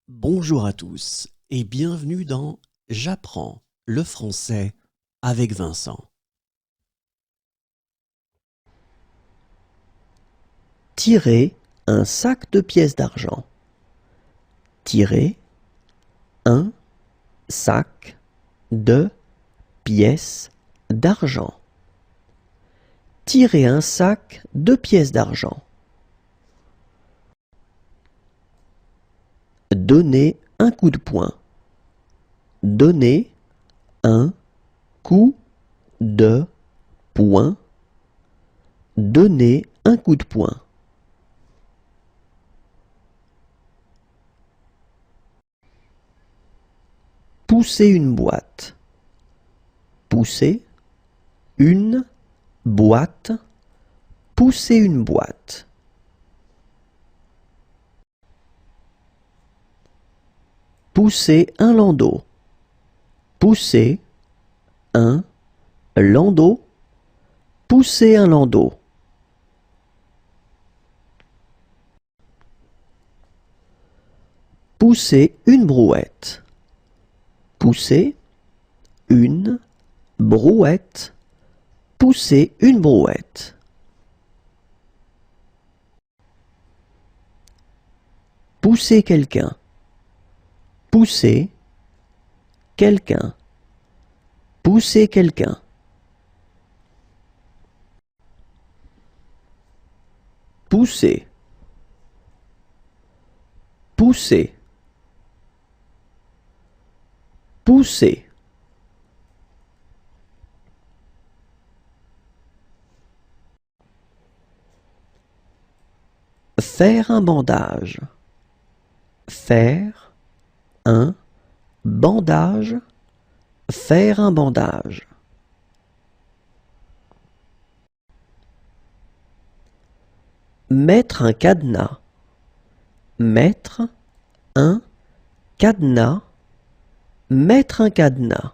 Bonjour à tous et bienvenue dans J'apprends le français avec Vincent. Tirer un sac de pièces d'argent. Tirer un sac de pièces d'argent. Tirer un sac de pièces d'argent. Donner un coup de poing. Donner un coup de poing. Donner un coup de poing. Pousser une boîte. Pousser une boîte. Pousser une boîte. Pousser un landau. Pousser un landau. Pousser un landau. Pousser une brouette. Pousser une brouette. Pousser une brouette. Pousser quelqu'un. Pousser quelqu'un. Pousser quelqu'un. Pousser. Pousser. Pousser. Faire un bandage. Faire un bandage. Faire un bandage. Mettre un cadenas. Mettre un cadenas. Mettre un cadenas.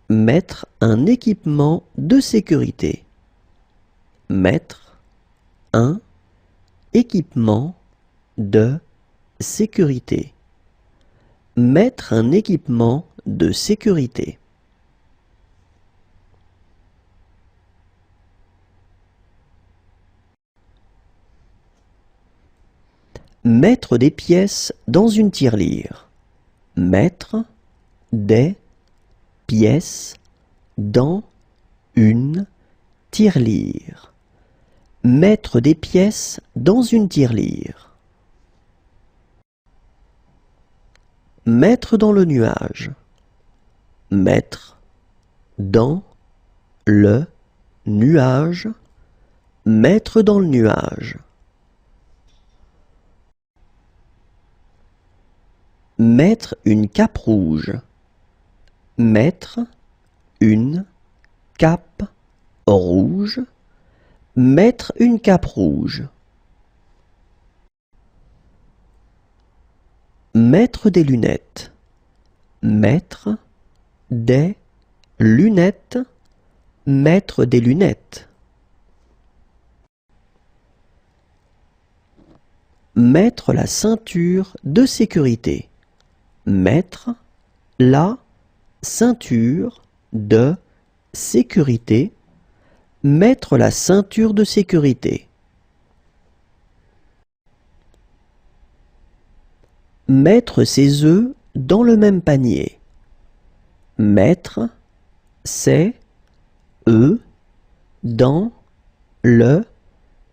Mettre un équipement de sécurité. Mettre un équipement de sécurité. Mettre un équipement de sécurité. Mettre des pièces dans une tirelire. Mettre des pièces dans une tirelire. Mettre des pièces dans une tirelire. Mettre dans le nuage. Mettre dans le nuage. Mettre dans le nuage. Mettre une cape rouge. Mettre une cape rouge. Mettre une cape rouge. Mettre des lunettes. Mettre des lunettes. Mettre des lunettes. Mettre la ceinture de sécurité. Mettre la ceinture de sécurité. Mettre la ceinture de sécurité. Mettre ses œufs dans le même panier. Mettre ses œufs dans le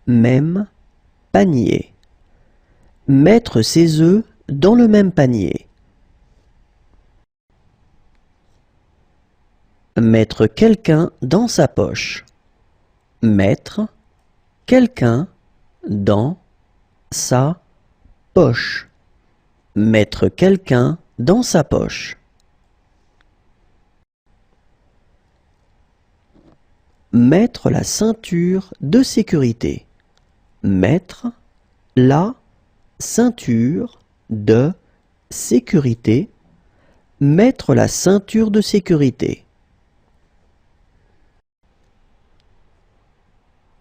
même panier. Mettre ses œufs dans le même panier. Mettre quelqu'un dans sa poche. Mettre quelqu'un dans sa poche. Mettre quelqu'un dans sa poche. Mettre la ceinture de sécurité. Mettre la ceinture de sécurité. Mettre la ceinture de sécurité.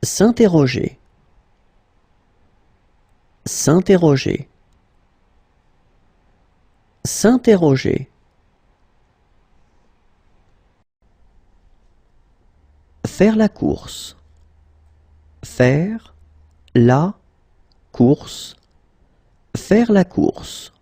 S'interroger. s'interroger, s'interroger. Faire la course, faire la course, faire la course.